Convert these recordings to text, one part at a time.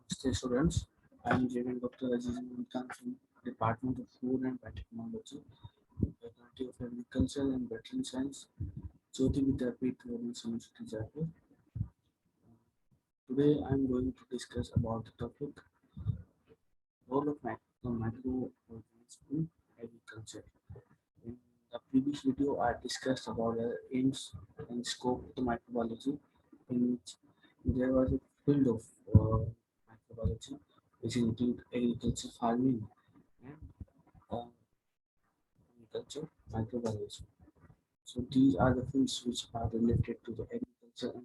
Namaste students, I am Jagan Dr. Aziz Khan from Department of Food and Biotechnology, Faculty of Agriculture and Veterinary Science, Jayoti Vidyapeeth University, Jaipur. Today I am going to discuss about the topic role of microorganisms in agriculture. In the previous video, I discussed about the aims and scope of the microbiology, in which there was a field of microbiology, which include agriculture, farming, and uh, agriculture microbiology. So these are the fields which are related to the agriculture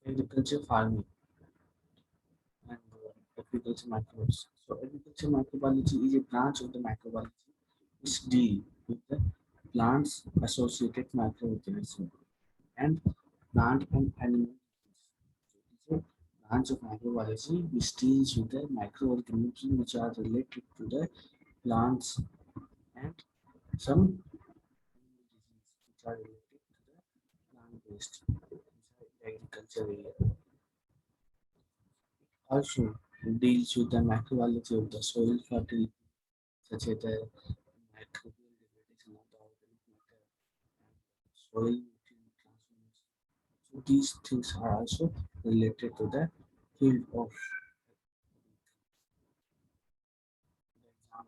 and the agriculture, farming, and agriculture microbiology. So agriculture microbiology is a branch of the microbiology which deal with the plants associated microorganisms and plant and animal. So it is a branch of microbiology which deals with the microorganisms which are related to the plants and some animal disease which are related to the plant-based agriculture area. Also deals with the microbiology of the soil fertility, such as the microbial degradation of the organic matter and soil nutrient transformation. So these things are also related to the field of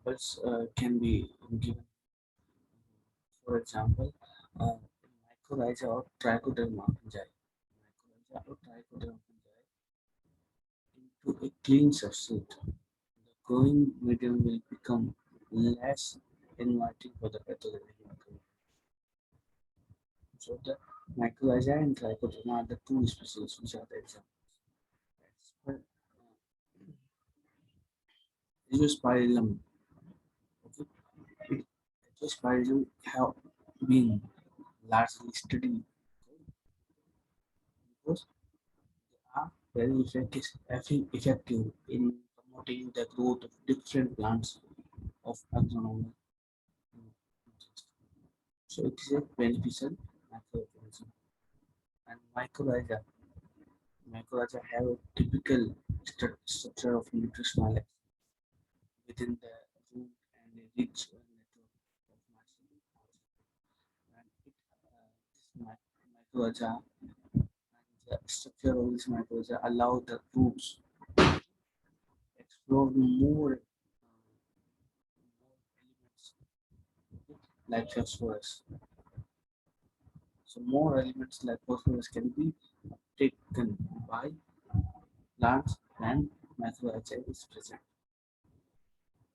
examples can be given. For example, mycorrhiza or trichoderma fungi. Mycorrhiza or trichoderma fungi into a clean substrate. The growing medium will become less inviting for the pathogenic microbe. So the mycorrhiza and trichoderma are the two species which are the examples. But azoospermillum, okay, azoospermillum have been largely studied because they are very effective in promoting the growth of different plants of agronomy. So it is a beneficial microorganism. And mycorrhiza have a typical structure of nutritional within the root and a rich network of muscle. And mycorrhiza and the structure of this mycorrhiza allow the roots explore elements like phosphorus. So more elements like phosphorus can be taken by plants and mycorrhiza is present.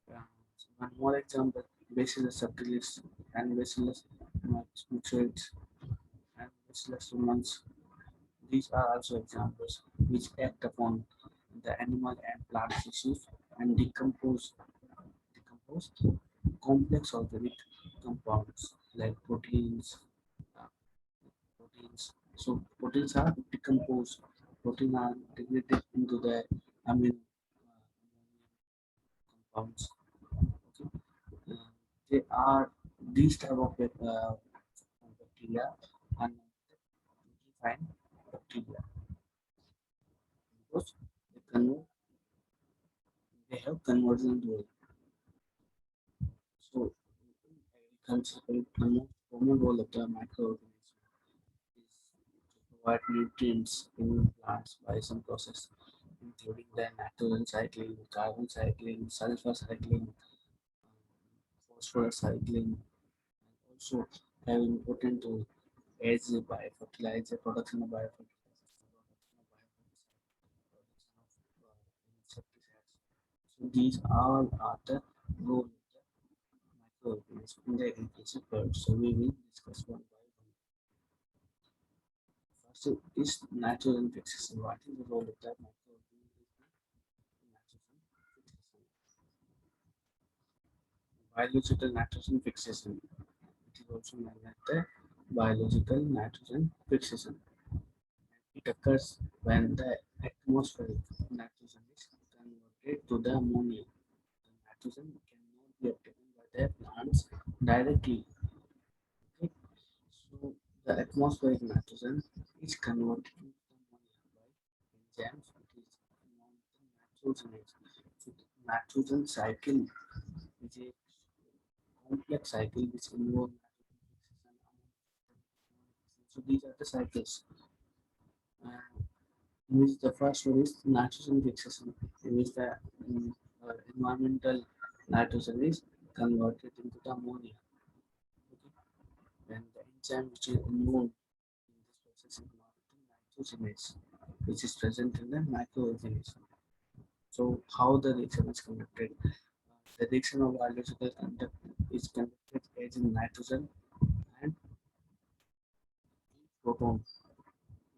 So one more example, Bacillus subtilis and Bacillus mutates and Bacillus rumans. These are also examples which act upon the animal and plant tissues and decompose complex organic compounds like uh, proteins. So proteins are decomposed. Protein are integrated into the amino compounds. Okay. Uh, they are these type of bacteria are not defined bacteria because they have conversion role. So agriculture, the most common role of the microorganism is to provide nutrients in plants by some process, including the nitrogen cycling, carbon cycling, sulfur cycling, phosphorus cycling, and also have important role as a biofertilizer, production of biofertilizer, production of insecticides. So these all are the role of the microorganisms in the agriculture field. So we will discuss one by one. First is nitrogen fixation. What is the role of the microorganism in nitrogen fixation? Biological nitrogen fixation. It is also known as the biological nitrogen fixation. It occurs when the atmospheric nitrogen is converted to the ammonia. The nitrogen cannot be obtained by the plants directly. Okay? So the atmospheric nitrogen is converted to ammonia enzymes, it is known as nitrogenase. So the nitrogen cycle is a complex cycle which involves nitrogen fixation. So these are the cycles. Uh, in which the first one is nitrogen fixation, in which the environmental nitrogen is converted into the ammonia. Okay? And the enzyme which is involved in this process is nitrogenase, which is present in the microorganism. So how the reaction is conducted? The reaction of biological conduct is conducted as in nitrogen and proton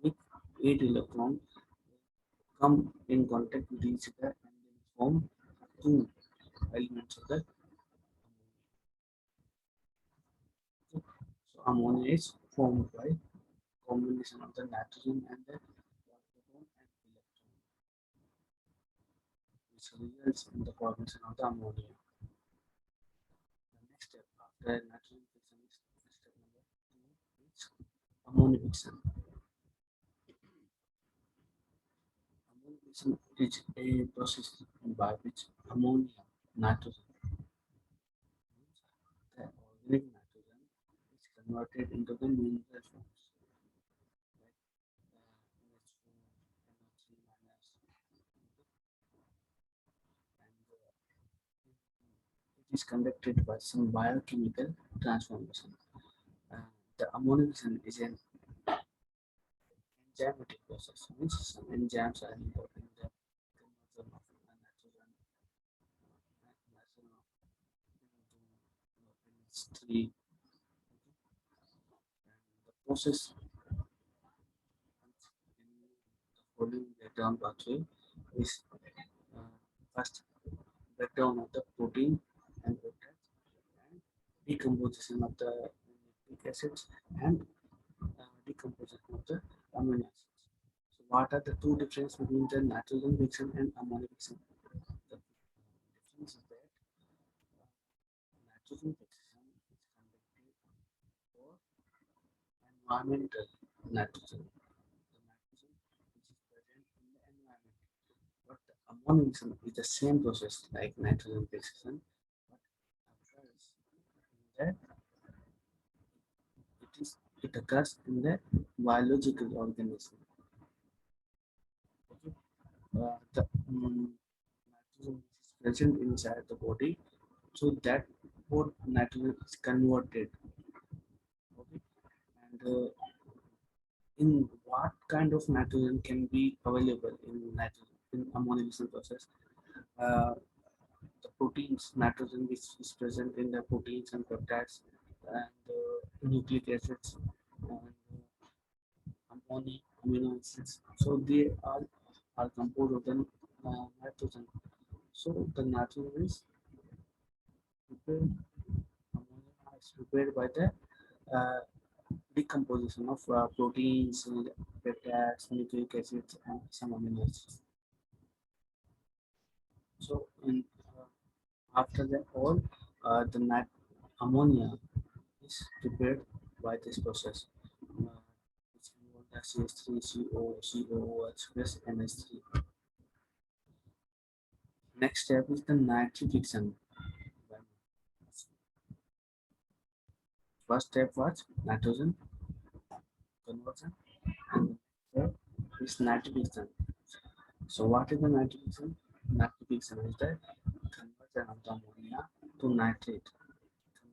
with 8 electrons come in contact with each other and then form two elements of the ammonia. So ammonia is formed by combination of the nitrogen and the proton and electron, which results in the formation of the ammonia. The next step after nitrogen fixation is step number 2 is ammonia fixation. Ammonia fixation is a process by which ammonia, nitrogen, the organic nitrogen, is converted into the mineral forms like NH4, NO3 minus, and it is conducted by some biochemical transformation. Uh, the ammonia is an enzymatic process, means some enzymes are involved in the conversion of nitrogen, nitrogen into NH3. And the process in the following breakdown pathway is first breakdown of the protein and peptides and decomposition of the nucleic acids and decomposition of the amino acids. So what are the two differences between the nitrogen fixation and ammonia fixation? The difference is that nitrogen fixation is conducted for environmental nitrogen, the nitrogen which is present in the environment. But the ammonia fixation is the same process like nitrogen fixation, but occurs in the it occurs in the biological organism. Okay? The nitrogen is present inside the body, so that both nitrogen is converted. Okay, and in what kind of nitrogen can be available in nitrogen in ammonia process? Uh, the proteins nitrogen which is present in the proteins and peptides and nucleic acids and amino acids. So they all are composed of the nitrogen. So the nitrogen is prepared, ammonia is prepared by the uh, decomposition of proteins, peptides, nucleic acids, and some amino acids. So after that all, the ammonia is prepared by this process. Which involves the CH3, CO, COOH plus NH3. Next step is the nitrification. First step was nitrogen conversion, and step is nitrification. So what is the nitrification? Nitrification is the conversion of the ammonia to nitrate.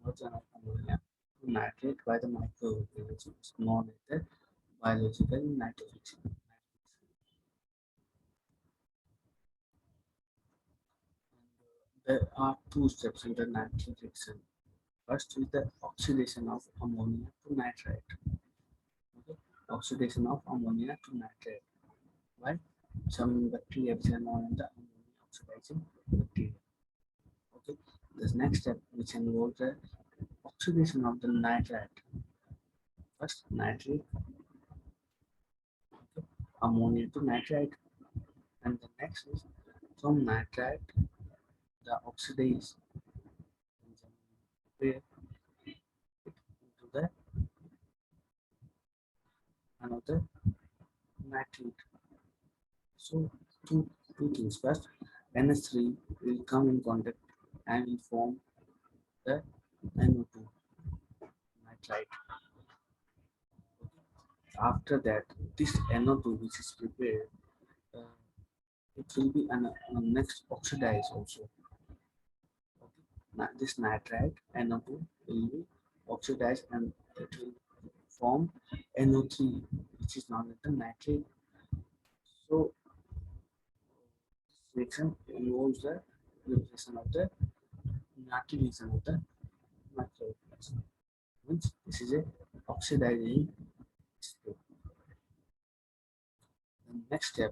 Conversion of ammonia to nitrate by the microorganisms known as the biological nitrification. There are two steps in the nitrification. First is the oxidation of ammonia to nitrate. Okay? Oxidation of ammonia to nitrate. Why? Some bacteria which are known as the ammonia oxidizing bacteria. Okay. The next step which involves the oxidation of the nitrate. First nitrate, okay, ammonia to nitrite, and the next is from nitrite the oxidase prepare it into the another nitrate. So two things. First, NH3 will come in contact and will form the NO2 nitrite. After that, this NO2 which is prepared, uh, it will be next oxidized also. Okay. This nitrite NO2 will be oxidized and it will form NO3, which is known as the nitrate. So this reaction involves the representation of the natrification of the microorganism. Means this is a oxidizing state. The next step,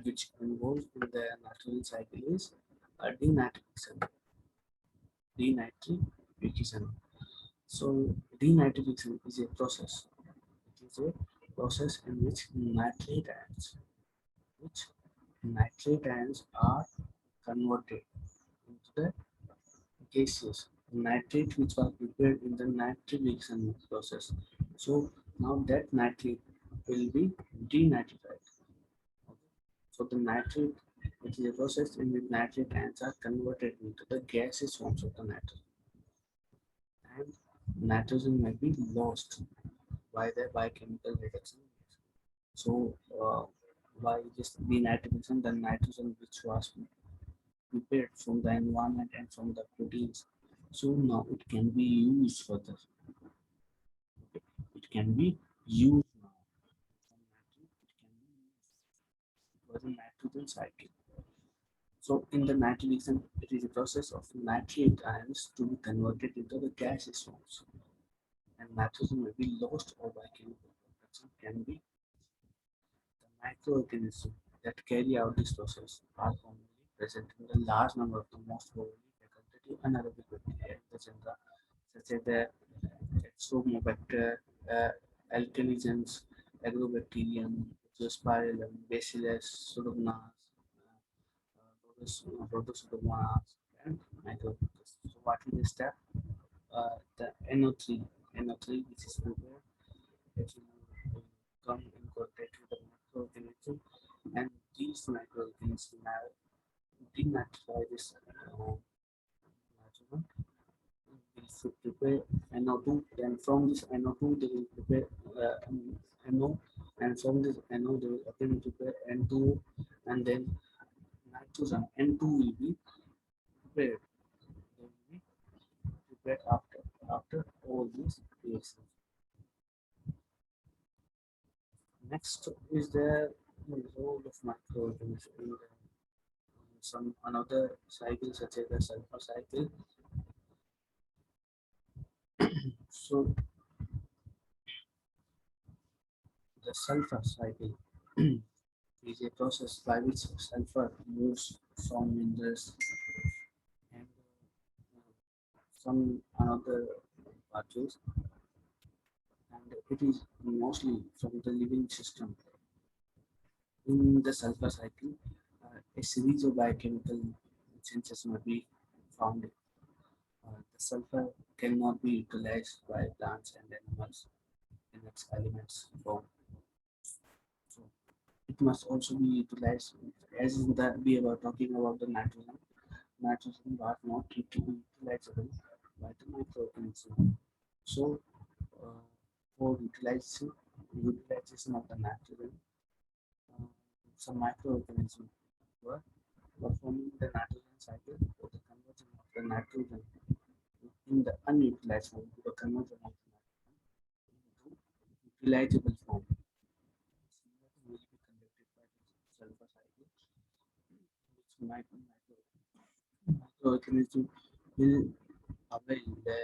which involves in the nitrogen cycle, is denitrification. Denitrification. So denitrification is a process. It is a process in which nitrate ions are converted into the gaseous nitrate which was prepared in the nitrification process. So now that nitrate will be denitrified. Okay. So the nitrate, it is a process in which nitrate ions are converted into the gaseous forms of the nitrogen, and nitrogen may be lost by the biochemical reduction. So by just denitrification, the nitrogen which was prepared from the environment and from the proteins, so now it can be used further. It can be used now. From nitrogen, it can be used for the nitrogen cycle. So in the nitrification, it is a process of nitrate ions to be converted into the gaseous forms, and nitrogen may be lost or biochemical production can be. The microorganisms that carry out this process are commonly present in a large number of the most probably facultative anaerobic bacteria in the genera, such as the Extremobacter, uh, Alkaligens, Agrobacterium, Zoospirillum, Bacillus, Pseudomonas, Rhodostomas, and Microorganisms. So what is the step? The NO3, NO3 which is prepared, it will come in contact with the microorganism, and these microorganisms now denaturify this nitrogen, will prepare NO2, then from this NO2 they will prepare NO, and from this NO they will again prepare N2, and then nitrogen N2 will be prepared. They will be prepared after all these reactions. Next is the role of microorganisms in some another cycle such as the sulfur cycle. So the sulfur cycle is a process by which sulfur moves from minerals and some another particles, and it is mostly from the living system. In the sulfur cycle, a series of biochemical changes may be found. The sulfur cannot be utilized by plants and animals in its elements form. So it must also be utilized as in the we were talking about the nitrogen. Nitrogen was not utilizable by the microorganism. So uh, for utilization of the nitrogen, uh, some microorganisms were performing the nitrogen cycle for the conversion of the nitrogen in the unutilized form to the conversion of the nitrogen into utilizable form. Similar will be conducted by the sulfur cycle, which microorganism will avail the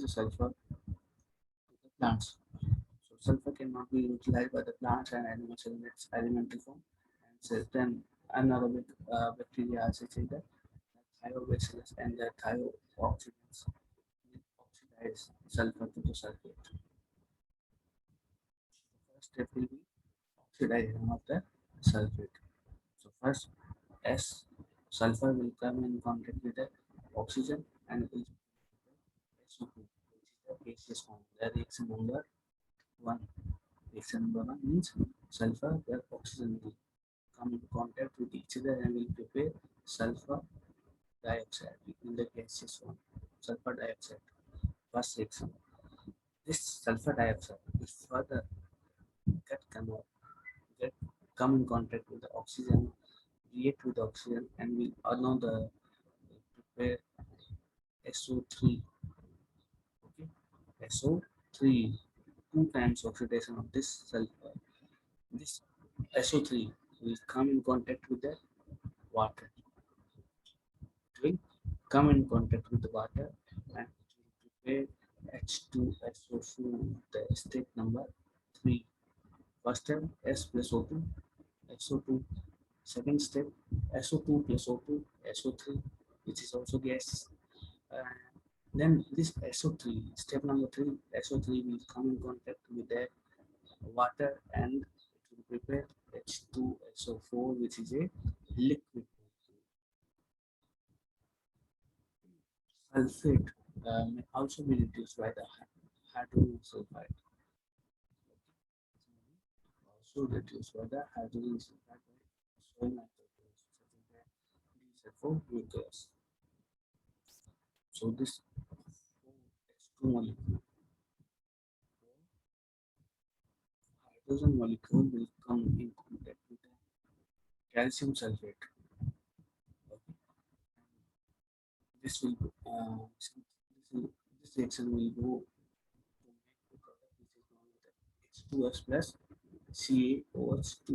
sulfur to the plants. So sulfur cannot be utilized by the plants and animals in its elemental form, and certain anaerobic bacteria such as the thiobacillus and the thiooxidants will oxidize sulfur to the sulfate. The first step will be oxidation of the sulfate. So first, S sulfur will come in contact with the oxygen and will SO2, which is the gaseous form. The reaction number one. Reaction number one means sulfur where oxygen will come in contact with each other and will prepare sulfur dioxide in the gaseous form. Sulfur dioxide. First reaction. This sulfur dioxide will further get convert, get come in contact with the oxygen, react with oxygen, and will another prepare SO3. Okay, SO3. Two times oxidation of this sulfur. This SO3 will come in contact with the water. It will come in contact with the water and it will prepare H2SO4, the step number 3. First step S plus O2, SO2. Second step SO2 plus O2, SO3, which is also gas. Then this SO3, step number 3, SO3 will come in contact with the water and it will prepare H2SO4, which is a liquid. Sulfate may also be reduced by the hydrogen sulfide. Also reduced by the hydrogen sulfide by soil microorganisms such as the DSFO nucleus. So this H2 molecule, hydrogen molecule will come in contact with the calcium sulfate. Okay. This will this reaction will go to make the product which is known as H2S plus CaOH2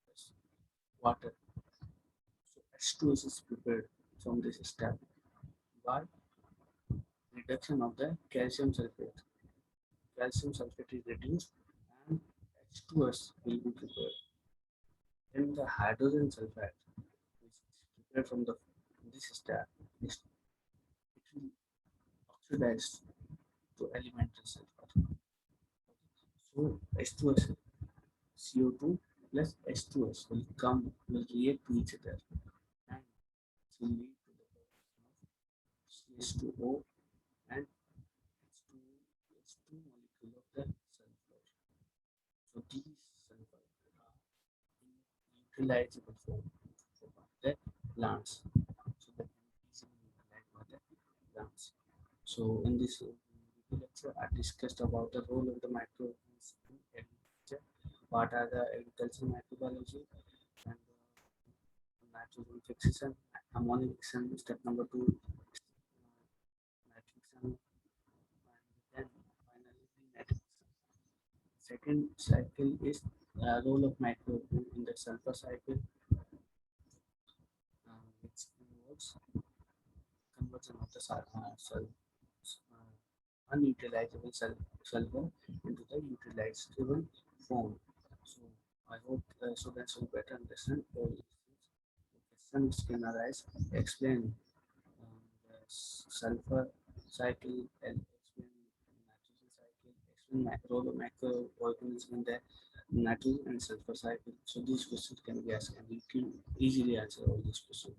plus water. So H2S is prepared from this step by reduction of the calcium sulfate. Calcium sulfate is reduced and H2S will be prepared. Then the hydrogen sulfide, which is prepared from this step, it will oxidize to elemental sulfur. So H2S, CO2 plus H2S will react to each other and it will lead to the production of CH2O and H2 molecule of the sulfur. So these sulfur are in utilizable form by the plants. So that can be easily utilized by the plants. So in this lecture, I discussed about the role of the microorganisms in agriculture. What are the agricultural microbiology and nitrogen fixation, ammonia fixation, step number 2, nitrogen, and then finally the nitrogen. Second cycle is role of microorganism in the sulfur cycle, which involves conversion of the unutilizable sulfur into the utilizable form. So I hope students will better understand all these things. Questions can arise. Explain the sulfur cycle and explain nitrogen cycle. Explain role of microorganism in the nitrogen and sulfur cycle. So these questions can be asked and you can easily answer all these questions.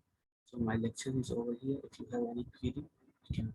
So my lecture is over here. If you have any query, you can